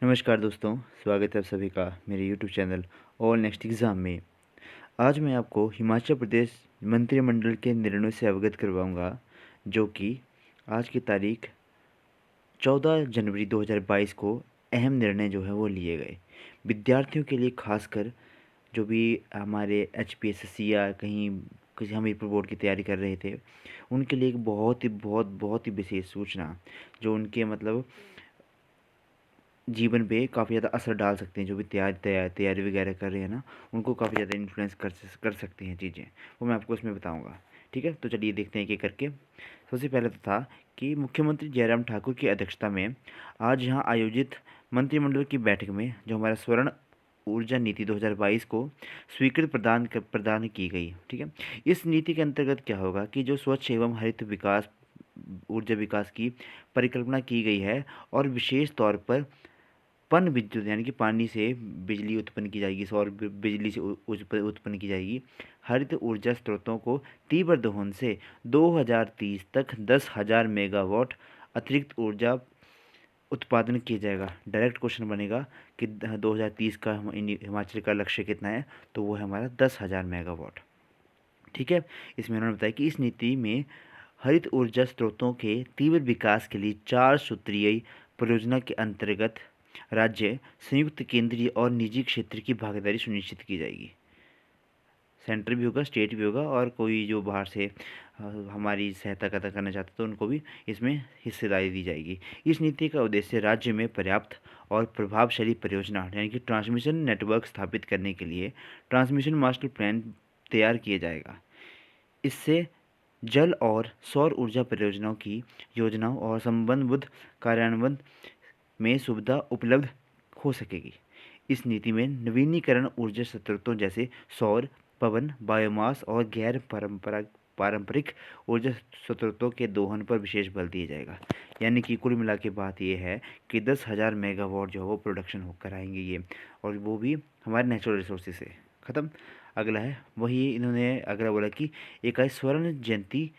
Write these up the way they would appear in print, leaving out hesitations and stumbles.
नमस्कार दोस्तों, स्वागत है आप सभी का मेरे YouTube channel all next exam में। आज मैं आपको हिमाचल प्रदेश मंत्रिमंडल के निर्णय से अवगत करवाऊंगा, जो कि आज की तारीख 14 जनवरी 2022 को अहम निर्णय जो है वो लिए गए। विद्यार्थियों के लिए खासकर जो भी हमारे एचपीएससी या कहीं किसी हम पेपर बोर्ड की तैयारी कर रहे थे, उनके लिए एक बहुत ही विशेष सूचना, जो उनके मतलब जीवन पे काफ़ी ज़्यादा असर डाल सकते हैं। जो भी तैयारी वगैरह कर रहे हैं ना, उनको काफ़ी ज़्यादा इन्फ्लुएंस कर सकती हैं चीज़ें, वो मैं आपको इसमें बताऊंगा। ठीक है, तो चलिए देखते हैं एक एक करके। सबसे पहले तो था कि मुख्यमंत्री जयराम ठाकुर की अध्यक्षता में आज यहाँ आयोजित मंत्रिमंडल की बैठक में जो हमारा स्वर्ण ऊर्जा नीति 2022 को स्वीकृति प्रदान की गई। ठीक है, इस नीति के अंतर्गत क्या होगा कि जो स्वच्छ एवं हरित विकास ऊर्जा विकास की परिकल्पना की गई है, और विशेष तौर पर पन विद्युत यानी कि पानी से बिजली उत्पन्न की जाएगी, सौर बिजली से उत्पन्न की जाएगी। हरित ऊर्जा स्रोतों को तीव्र दोहन से 2030 तक 10,000 मेगावाट अतिरिक्त ऊर्जा उत्पादन किया जाएगा। डायरेक्ट क्वेश्चन बनेगा कि 2030 का हिमाचल का लक्ष्य कितना है, तो वो है हमारा 10,000 मेगावाट। ठीक है, इसमें उन्होंने बताया कि इस नीति में हरित ऊर्जा स्रोतों के तीव्र विकास के लिए 4 सूत्रीय परियोजना के अंतर्गत राज्य, संयुक्त, केंद्रीय और निजी क्षेत्र की भागीदारी सुनिश्चित की जाएगी। सेंटर भी होगा, स्टेट भी होगा, और कोई जो बाहर से हमारी सहायता करना चाहते तो उनको भी इसमें हिस्सेदारी दी जाएगी। इस नीति का उद्देश्य राज्य में पर्याप्त और प्रभावशाली परियोजना यानी कि ट्रांसमिशन नेटवर्क स्थापित करने के लिए ट्रांसमिशन मास्टर प्लान तैयार किया जाएगा। इससे जल और सौर ऊर्जा परियोजनाओं की योजनाओं और संबंधबद्ध कार्यान्वयन में सुविधा उपलब्ध हो सकेगी। इस नीति में नवीनीकरण ऊर्जा स्रोतों जैसे सौर, पवन, बायोमास और गैर पारंपरिक ऊर्जा स्रोतों के दोहन पर विशेष बल दिया जाएगा। यानी कि कुल मिला के बात यह है कि 10,000 मेगावाट जो है वो प्रोडक्शन होकर आएंगे ये, और वो भी हमारे नेचुरल रिसोर्सेज से। ख़त्म। अगला है वही, इन्होंने अगला बोला कि एक है स्वर्ण जयंती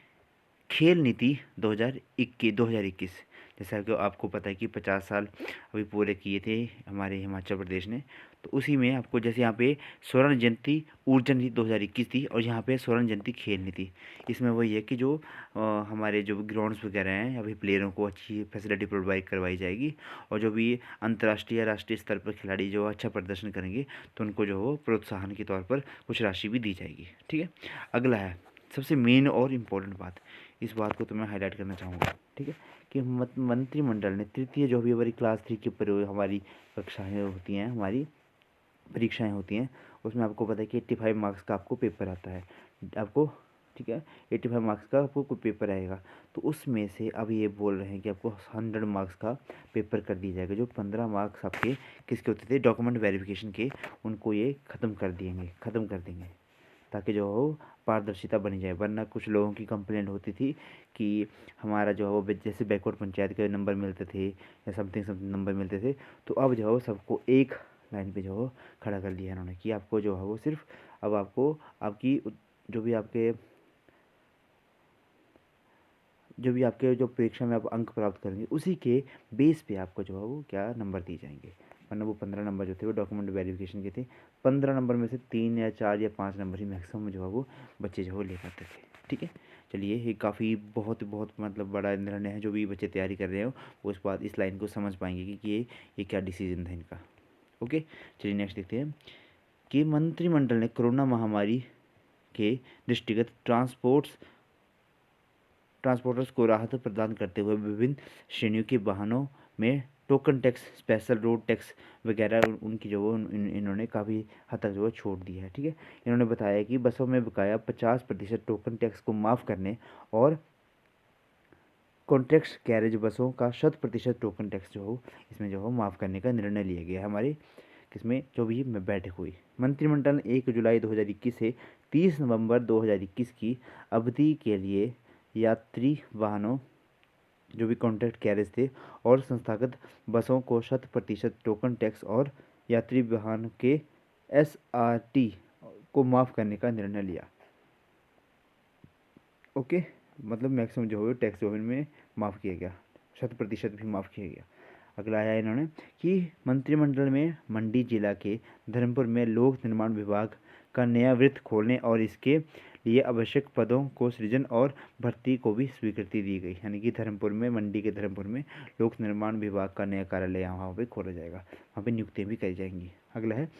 खेल नीति 2021। जैसा कि आपको पता है कि 50 साल अभी पूरे किए थे हमारे हिमाचल प्रदेश ने, तो उसी में आपको जैसे यहाँ पे स्वर्ण जयंती ऊर्जा नीति 2021 थी, और यहाँ पे स्वर्ण जयंती खेल नीति। इसमें वही है कि जो हमारे जो ग्राउंड्स वगैरह हैं, अभी प्लेयरों को अच्छी फैसिलिटी प्रोवाइड करवाई जाएगी, और जो भी अंतर्राष्ट्रीय या राष्ट्रीय स्तर पर खिलाड़ी जो अच्छा प्रदर्शन करेंगे, तो उनको जो हो प्रोत्साहन के तौर पर कुछ राशि भी दी जाएगी। ठीक है, अगला है सबसे मेन और इम्पोर्टेंट बात, इस बात को तो मैं हाईलाइट करना चाहूँगा। ठीक है, कि मंत्रिमंडल ने तृतीय जो भी हमारी क्लास 3 की हमारी कक्षाएँ होती हैं, हमारी परीक्षाएँ होती हैं, उसमें आपको पता है कि 85 मार्क्स का आपको पेपर आता है आपको। ठीक है, 85 मार्क्स का आपको कोई पेपर आएगा, तो उसमें से अब ये बोल रहे हैं कि आपको 100 मार्क्स का पेपर कर दिया जाएगा। जो 15 मार्क्स आपके किसके होते थे, डॉक्यूमेंट वेरिफिकेशन के, उनको ये ख़त्म कर देंगे, ताकि जो हो पारदर्शिता बनी जाए। वरना कुछ लोगों की कंप्लेंट होती थी कि हमारा जो है वो जैसे बैकवर्ड पंचायत के नंबर मिलते थे या समथिंग समथिंग नंबर मिलते थे, तो अब जो है वो सबको एक लाइन पे जो है खड़ा कर दिया इन्होंने कि आपको जो है वो सिर्फ अब आपको आपकी जो परीक्षा में आप अंक प्राप्त करेंगे, उसी के बेस पे आपको जो है वो क्या नंबर दिए जाएंगे। वरना वो 15 नंबर जो थे वो डॉक्यूमेंट वेरिफिकेशन के थे। 15 नंबर में से 3 या 4 या 5 नंबर ही मैक्सिमम जो है वो बच्चे जो है वो ले पाते थे। ठीक है, चलिए ये काफ़ी बहुत बहुत मतलब बड़ा निर्णय है। जो भी बच्चे तैयारी कर रहे हो वो इस लाइन को समझ पाएंगे कि ये क्या डिसीजन था इनका। ओके, चलिए नेक्स्ट देखते हैं कि मंत्रिमंडल ने कोरोना महामारी के दृष्टिगत ट्रांसपोर्टर्स को राहत प्रदान करते हुए विभिन्न श्रेणियों के वाहनों में token tax, special road tax वगैरह उनकी जो इन्होंने काफ़ी हद तक जो है छोड़ दी है। ठीक है, इन्होंने बताया कि बसों में बकाया 50% टोकन टैक्स को माफ़ करने, और कॉन्ट्रैक्ट कैरेज बसों का 100% टोकन टैक्स जो हो इसमें जो हो माफ़ करने का निर्णय लिया गया है हमारे किसमें जो भी बैठक हुई। मंत्रिमंडल ने 1 जुलाई 2021 से 30 नवंबर 2021 की अवधि के लिए यात्री वाहनों जो भी कॉन्ट्रैक्ट कैरेज थे और संस्थागत बसों को 100% टोकन टैक्स और यात्री वाहन के SRT को माफ़ करने का निर्णय लिया। ओके, मतलब मैक्सिमम जो है टैक्स जो है इनमें माफ़ किया गया, 100% भी माफ़ किया गया। अगला आया इन्होंने कि मंत्रिमंडल में मंडी जिला के धर्मपुर में लोक निर्माण विभाग का नया वृत्त खोलने और इसके लिए आवश्यक पदों को सृजन और भर्ती को भी स्वीकृति दी गई। यानी कि धर्मपुर में, मंडी के धर्मपुर में लोक निर्माण विभाग का नया कार्यालय यहाँ पे खोला जाएगा, वहाँ पे नियुक्तियाँ भी करी जाएंगी। अगला है,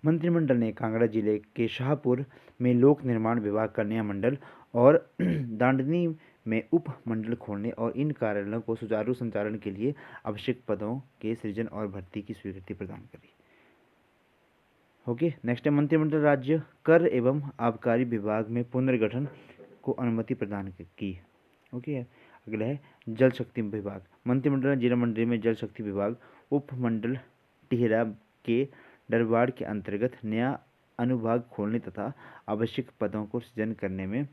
मंत्रिमंडल ने कांगड़ा जिले के शाहपुर में लोक निर्माण विभाग का नया मंडल और दांडनी में उप मंडल खोलने और इन कार्यालयों को सुचारू संचालन के लिए आवश्यक पदों के सृजन और भर्ती की स्वीकृति प्रदान करी। ओके, नेक्स्ट है, मंत्रिमंडल राज्य कर एवं आबकारी विभाग में पुनर्गठन को अनुमति प्रदान की। ओके, अगला है, जल शक्ति विभाग। मंत्रिमंडल ने जिला मंडल में जल शक्ति विभाग उप मंडल टिहरा के दरबार के अंतर्गत नया अनुभाग खोलने तथा आवश्यक पदों को सृजन करने में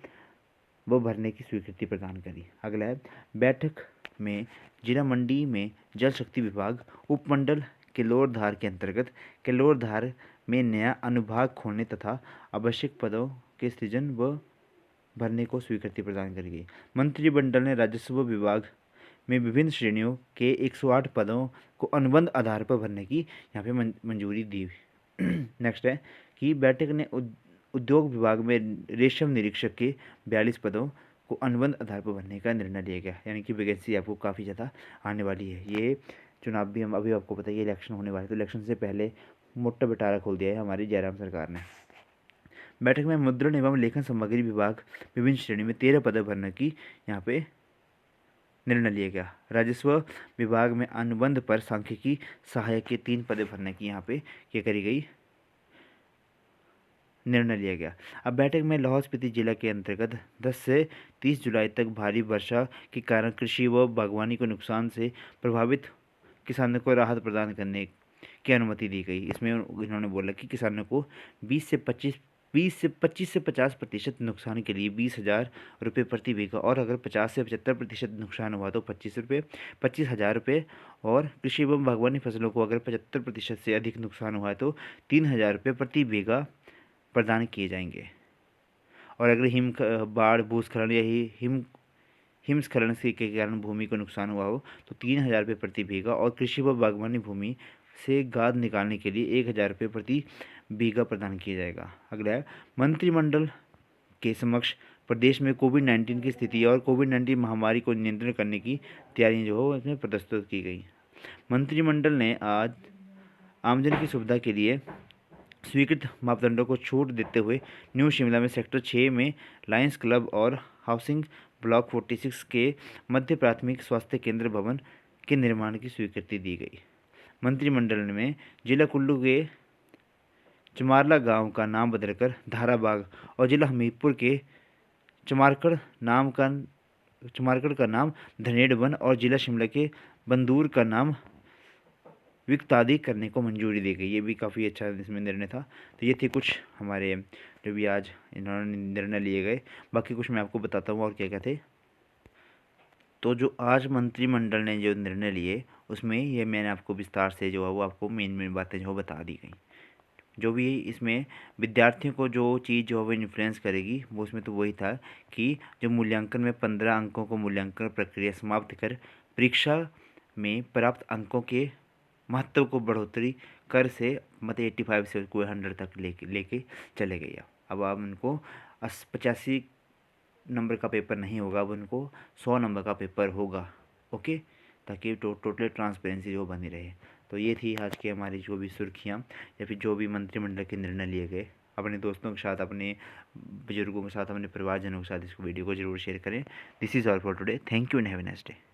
व भरने की स्वीकृति प्रदान करी। अगला है, बैठक में जिला मंडी में जल शक्ति विभाग उपमंडल केलोरधार के अंतर्गत केलोरधार में नया अनुभाग खोलने तथा आवश्यक पदों के सृजन व भरने को स्वीकृति प्रदान करी गई। मंत्रिमंडल ने राजस्व विभाग में विभिन्न श्रेणियों के 108 पदों को अनुबंध आधार पर भरने की यहाँ पे मंजूरी दी। नेक्स्ट है कि बैठक ने उद्योग विभाग में रेशम निरीक्षक के 42 पदों को अनुबंध आधार पर भरने का निर्णय लिया गया। यानी कि वैकेंसी आपको काफ़ी ज़्यादा आने वाली है। ये चुनाव भी हम अभी आपको पता है, ये इलेक्शन होने वाले, तो इलेक्शन से पहले मोटा बटारा खोल दिया है हमारी जयराम सरकार ने। बैठक में मुद्रण एवं लेखन सामग्री विभाग विभिन्न श्रेणी में 13 पद भरने की यहाँ पे निर्णय लिया गया। राजस्व विभाग में अनुबंध पर सांख्यिकी सहायक के 3 पद भरने की यहाँ पे क्या करी गई, निर्णय लिया गया। अब बैठक में लाहौल स्पीति जिला के अंतर्गत 10 से 30 जुलाई तक भारी वर्षा के कारण कृषि व बागवानी को नुकसान से प्रभावित किसानों को राहत प्रदान करने की अनुमति दी गई। इसमें इन्होंने बोला कि किसानों को 20 से 50% नुकसान के लिए 20,000 रुपये प्रति बीघा, और अगर 50 से 75% नुकसान हुआ तो 25,000 रुपये, और कृषि एवं बागवानी फसलों को अगर 75% से अधिक नुकसान हुआ है तो 3,000 रुपये प्रति बीघा प्रदान किए जाएंगे। और अगर बाढ़, भूस्खलन या हिमस्खलन से के कारण भूमि को नुकसान हुआ हो तो 3,000 रुपये प्रति बीघा, और कृषि व बागवानी भूमि से गाद निकालने के लिए 1,000 रुपये प्रति बीघा प्रदान किया जाएगा। अगला है, मंत्रिमंडल के समक्ष प्रदेश में कोविड-19 की स्थिति और कोविड-19 महामारी को नियंत्रण करने की तैयारियां जो हो इसमें प्रस्तुत की गई। मंत्रिमंडल ने आज आमजन की सुविधा के लिए स्वीकृत मापदंडों को छूट देते हुए न्यू शिमला में सेक्टर 6 में लायंस क्लब और हाउसिंग ब्लॉक 46 के मध्य प्राथमिक स्वास्थ्य केंद्र भवन के निर्माण की स्वीकृति दी गई। मंत्रिमंडल में जिला कुल्लू के चमारला गांव का नाम बदलकर धाराबाग और जिला हमीरपुर के चमारकड़ का नाम धनेड़ वन और जिला शिमला के बंदूर का नाम विक्तादी करने को मंजूरी दी गई। ये भी काफ़ी अच्छा इसमें निर्णय था। तो ये थे कुछ हमारे जो भी आज इन्होंने निर्णय लिए गए। बाकी कुछ मैं आपको बताता हूँ और क्या क्या थे। तो जो आज मंत्रिमंडल ने जो निर्णय लिए उसमें ये मैंने आपको विस्तार से जो है वो आपको मेन बातें जो बता दी गई। जो भी इसमें विद्यार्थियों को जो चीज़ जो है वो इन्फ्लुएंस करेगी वो उसमें तो वही था कि जो मूल्यांकन में 15 अंकों को मूल्यांकन प्रक्रिया समाप्त कर परीक्षा में प्राप्त अंकों के महत्व को बढ़ोतरी कर से 85 से कोई 100 तक लेके चले गए। अब आप उनको 85 नंबर का पेपर नहीं होगा, अब उनको 100 नंबर का पेपर होगा। ओके, ताकि टोटली ट्रांसपेरेंसी जो बनी रहे। तो ये थी आज की हमारी जो भी सुर्खियाँ या फिर जो भी मंत्रिमंडल के निर्णय लिए गए। अपने दोस्तों के साथ, अपने बुजुर्गों के साथ, अपने परिवारजनों के साथ इसको वीडियो को जरूर शेयर करें। This is all for today. Thank you and have a nice day.